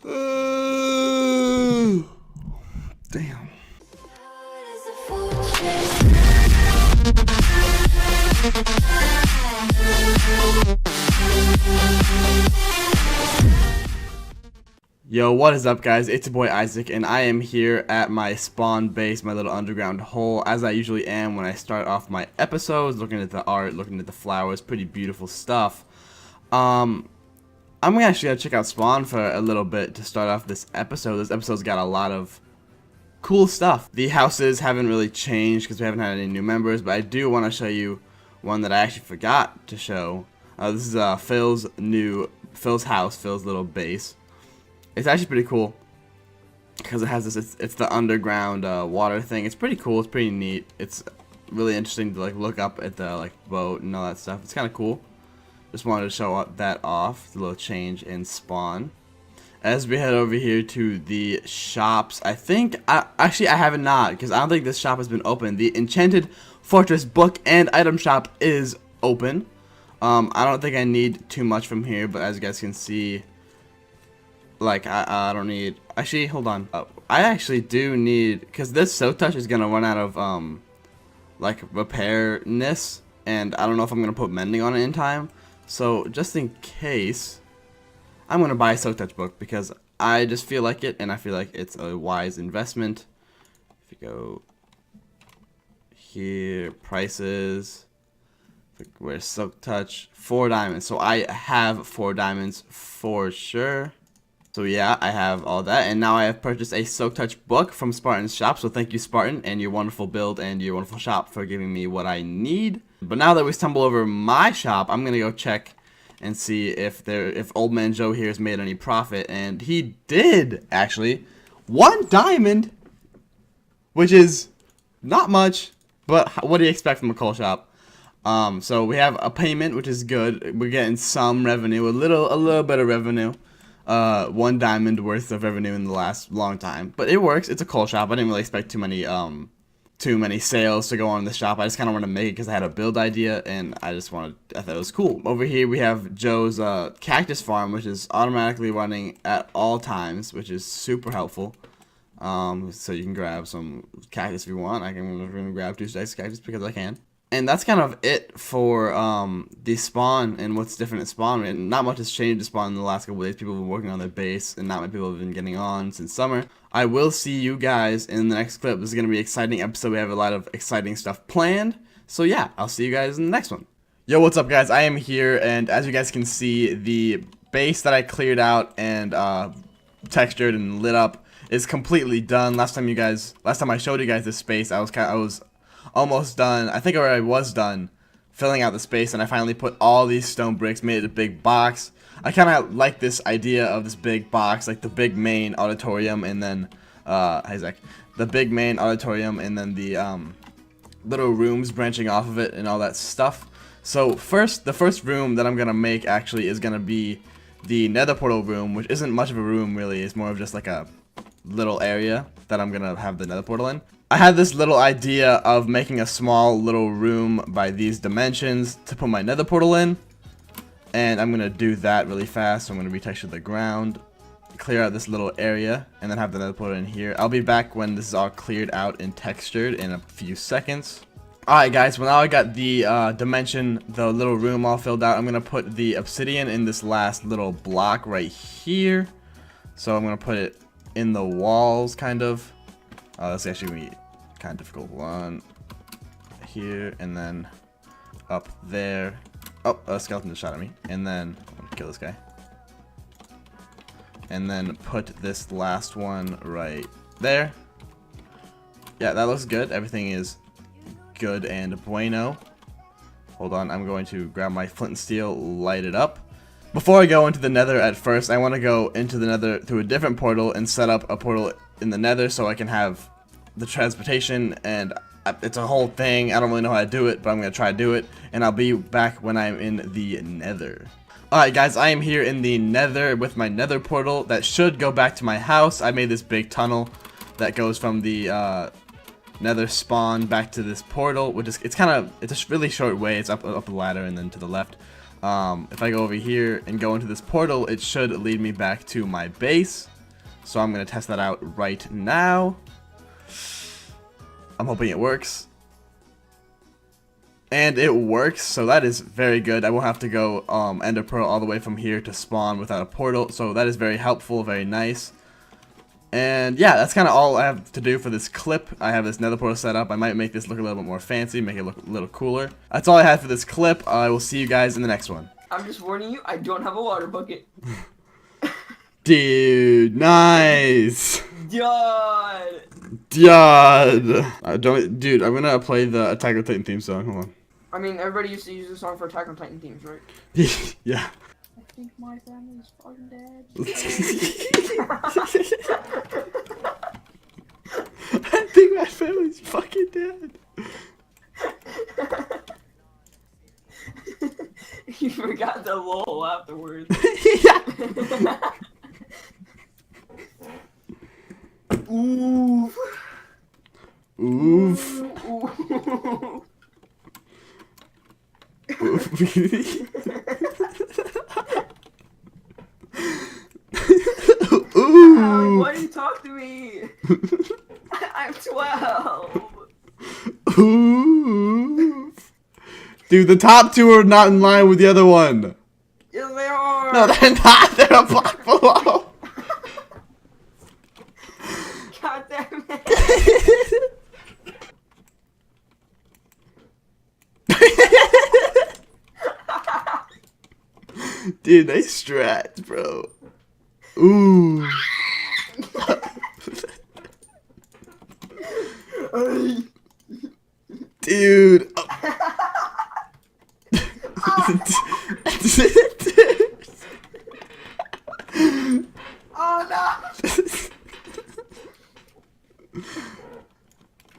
Damn. Yo, what is up, guys? It's your boy Isaac, and I am here at my spawn base, my little underground hole, as I usually am when I start off my episodes, looking at the art, looking at the flowers, pretty beautiful stuff. I'm actually gonna check out spawn for a little bit to start off this episode. This episode's got a lot of cool stuff. The houses haven't really changed because we haven't had any new members, but I do want to show you one that I actually forgot to show. This is Phil's house, Phil's little base. It's actually pretty cool because it has this. It's the underground water thing. It's pretty cool. It's pretty neat. It's really interesting to look up at the boat and all that stuff. It's kind of cool. Just wanted to show that off. It's a little change in spawn. As we head over here to the shops, I have not, because I don't think this shop has been open. The Enchanted Fortress book and item shop is open. I don't think I need too much from here, but as you guys can see, I don't need. Actually, hold on. I actually do need, because this Silk Touch is gonna run out of repairness, and I don't know if I'm gonna put mending on it in time. So just in case, I'm gonna buy a Silk Touch book because I just feel like it, and I feel like it's a wise investment. If you go here, prices, where's Silk Touch? 4 diamonds. So I have 4 diamonds for sure. So yeah, I have all that, and now I have purchased a Silk Touch book from Spartan's shop, so thank you, Spartan, and your wonderful build and your wonderful shop for giving me what I need. But now that we stumble over my shop, I'm gonna go check and see if Old Man Joe here has made any profit, and he did, actually. 1 diamond, which is not much, but what do you expect from a coal shop? So we have a payment, which is good. We're getting some revenue, a little bit of revenue. 1 diamond worth of revenue in the last long time, but it works. It's a coal shop. I didn't really expect too many sales to go on in the shop. I just kind of want to make it because I had a build idea, and I thought it was cool. Over here we have Joe's cactus farm, which is automatically running at all times, which is super helpful. So you can grab some cactus if you want. I'm gonna grab 2 stacks of cactus because I can. And that's kind of it for the spawn and what's different at spawn. And not much has changed to spawn in the last couple days. People have been working on their base, and not many people have been getting on since summer. I will see you guys in the next clip. This is going to be an exciting episode. We have a lot of exciting stuff planned. So yeah, I'll see you guys in the next one. Yo, what's up, guys? I am here, and as you guys can see, the base that I cleared out and textured and lit up is completely done. Last time I showed you guys this space, I was almost done. I think I was done filling out the space, and I finally put all these stone bricks, made it a big box. I kind of like this idea of this big box, like the big main auditorium, and then the big main auditorium, and then the little rooms branching off of it and all that stuff. So the first room that I'm gonna make actually is gonna be the nether portal room, which isn't much of a room really. It's more of just like a little area that I'm gonna have the nether portal in. I had this little idea of making a small little room by these dimensions to put my nether portal in, and I'm gonna do that really fast. So I'm gonna retexture the ground, clear out this little area, and then have the nether portal in here. I'll be back when this is all cleared out and textured in a few seconds. Alright guys, well now I got the the little room all filled out. I'm gonna put the obsidian in this last little block right here. So I'm gonna put it in the walls, kind of. That's actually gonna be kind of difficult. 1 here, and then up there. Oh, a skeleton just shot at me. And then I'm gonna kill this guy. And then put this last one right there. Yeah, that looks good. Everything is good and bueno. Hold on, I'm going to grab my flint and steel, light it up. Before I go into the nether at first, I want to go into the nether through a different portal and set up a portal in the nether so I can have the transportation, and it's a whole thing. I don't really know how to do it, but I'm going to try to do it, and I'll be back when I'm in the nether. Alright guys, I am here in the nether with my nether portal that should go back to my house. I made this big tunnel that goes from the nether spawn back to this portal, which is, it's a really short way. It's up a ladder and then to the left. If I go over here and go into this portal, it should lead me back to my base. So I'm going to test that out right now. I'm hoping it works. And it works, so that is very good. I won't have to go ender pearl all the way from here to spawn without a portal. So that is very helpful, very nice. And yeah, that's kind of all I have to do for this clip. I have this nether portal set up. I might make this look a little bit more fancy, make it look a little cooler. That's all I have for this clip. I will see you guys in the next one. I'm just warning you, I don't have a water bucket. Dude, nice. God. Dude, I'm gonna play the Attack on Titan theme song. Hold on. I mean, everybody used to use this song for Attack on Titan themes, right? Yeah. I think my family's fucking dead. I think my family's fucking dead. You forgot the lol afterwards. Yeah. Oof. Oof. Ooh. Why do you talk to me? I'm 12. Ooh. Dude, the top two are not in line with the other one. Yes, they are. No, they're not. They're a block below. God damn it. Dude, they strat, bro. Ooh. Dude. Oh no!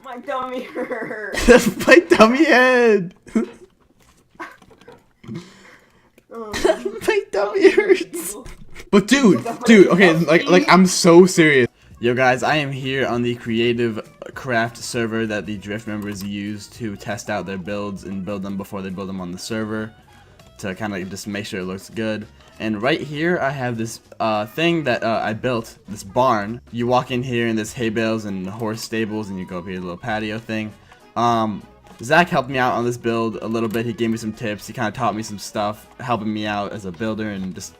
My tummy hurts. My dummy head. My dummy hurts. But dude, okay, like I'm so serious. Yo guys, I am here on the creative craft server that the Drift members use to test out their builds and build them before they build them on the server to kind of just make sure it looks good. And right here I have this thing that I built, this barn. You walk in here and there's hay bales and horse stables, and you go up here to the little patio thing. Zach helped me out on this build a little bit. He gave me some tips. He kind of taught me some stuff, helping me out as a builder and just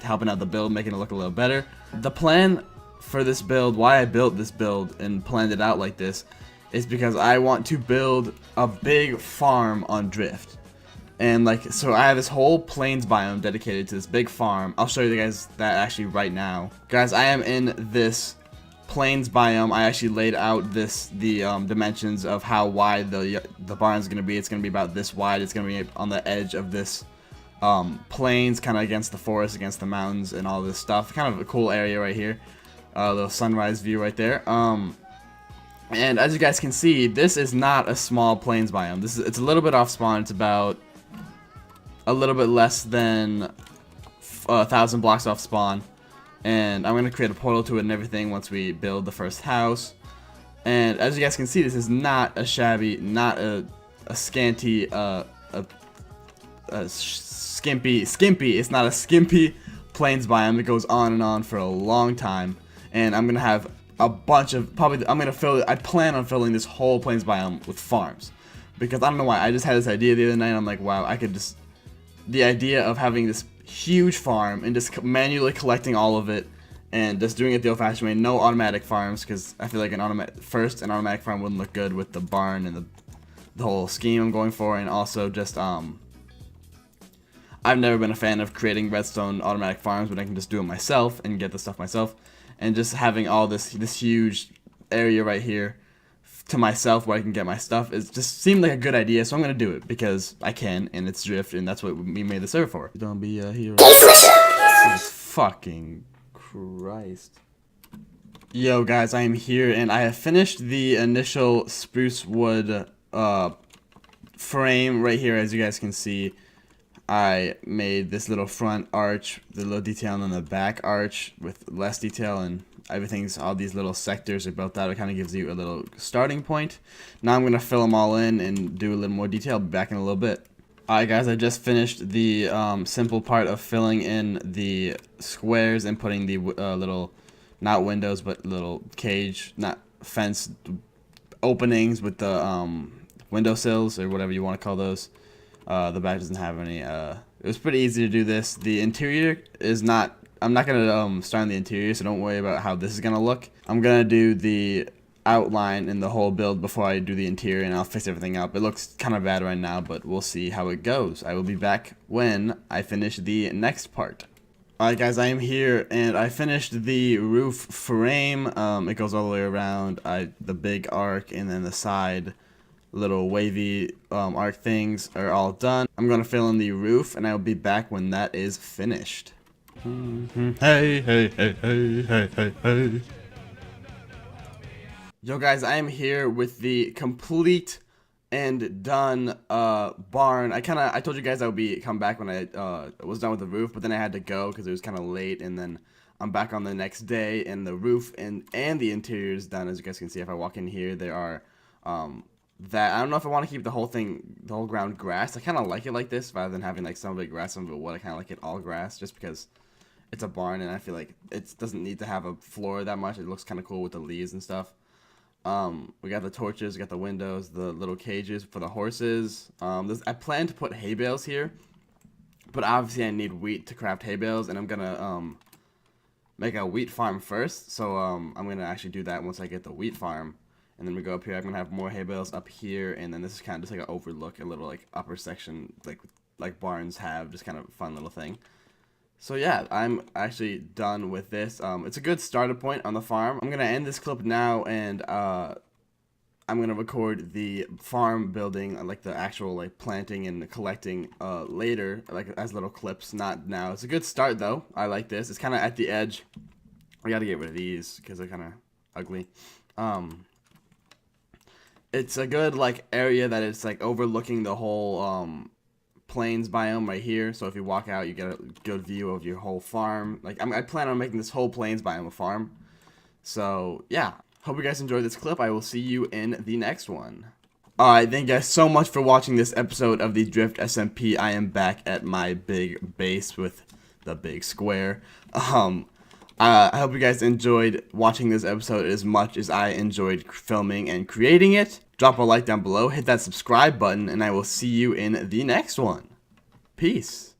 helping out the build, making it look a little better. The plan for this build, why I built this build and planned it out like this, is because I want to build a big farm on Drift. And like, so I have this whole plains biome dedicated to this big farm. I'll show you guys that actually right now. Guys, I am in this plains biome. I actually laid out the dimensions of how wide the barn is going to be. It's going to be about this wide. It's going to be on the edge of this plains, kind of against the forest, against the mountains and all this stuff. Kind of a cool area right here. Little sunrise view right there. And as you guys can see, this is not a small plains biome. It's a little bit off spawn. It's about a little bit less than 1,000 blocks off spawn. And I'm going to create a portal to it and everything once we build the first house. And as you guys can see, this is not a shabby, not a scanty, skimpy. It's not a skimpy plains biome. It goes on and on for a long time. And I'm going to have a bunch of, I plan on filling this whole plains biome with farms. Because I don't know why, I just had this idea the other night, and I'm like, wow, I could just, the idea of having this huge farm and just manually collecting all of it and just doing it the old-fashioned way, no automatic farms, because I feel like an automatic farm wouldn't look good with the barn and the whole scheme I'm going for. And also just I've never been a fan of creating redstone automatic farms when I can just do it myself and get the stuff myself, and just having all this huge area right here to myself where I can get my stuff, it just seemed like a good idea, so I'm gonna do it because I can, and it's Drift, and that's what we made the server for. Don't be a hero. Jesus fucking Christ. Yo guys, I am here, and I have finished the initial spruce wood frame right here. As you guys can see, I made this little front arch, the little detail, and then the back arch with less detail, and all these little sectors are built out. It kind of gives you a little starting point. Now I'm going to fill them all in and do a little more detail. I'll be back in a little bit. Alright guys, I just finished the simple part of filling in the squares and putting the little not windows, but little cage, not fence openings with the windowsills or whatever you want to call those. The back doesn't have any. It was pretty easy to do this. The interior is not. I'm not gonna start on the interior, so don't worry about how this is gonna look. I'm gonna do the outline in the whole build before I do the interior, and I'll fix everything up. It looks kind of bad right now, but we'll see how it goes. I will be back when I finish the next part. Alright guys, I am here, and I finished the roof frame. It goes all the way around. The big arc and then the side little wavy arc things are all done. I'm gonna fill in the roof, and I will be back when that is finished. Hey, hey, hey, hey, hey, hey, hey. Yo guys, I am here with the complete and done barn. I told you guys I would come back when I was done with the roof, but then I had to go because it was kind of late, and then I'm back on the next day, and the roof and the interior is done. As you guys can see, if I walk in here, there are that I don't know if I want to keep the whole ground grass. I kind of like it like this rather than having like some of it grass, some of it wood. I kind of like it all grass just because it's a barn, and I feel like it doesn't need to have a floor that much. It looks kind of cool with the leaves and stuff. We got the torches, we got the windows, the little cages for the horses. I plan to put hay bales here, but obviously I need wheat to craft hay bales, and I'm gonna make a wheat farm first. So I'm gonna actually do that once I get the wheat farm, and then we go up here. I'm gonna have more hay bales up here, and then this is kind of just like an overlook, a little like upper section, like barns have, just kind of fun little thing. So yeah, I'm actually done with this. It's a good starter point on the farm. I'm gonna end this clip now, and I'm gonna record the farm building, like the actual like planting and collecting later, like as little clips, not now. It's a good start though. I like this. It's kind of at the edge. I gotta get rid of these because they're kind of ugly. It's a good like area that it's like overlooking the whole plains biome right here, so if you walk out you get a good view of your whole farm. Like I plan on making this whole plains biome a farm. So yeah, hope you guys enjoyed this clip. I will see you in the next one. Alright, thank you guys so much for watching this episode of the Drift SMP. I am back at my big base with the big square. I hope you guys enjoyed watching this episode as much as I enjoyed filming and creating it. Drop a like down below, hit that subscribe button, and I will see you in the next one. Peace.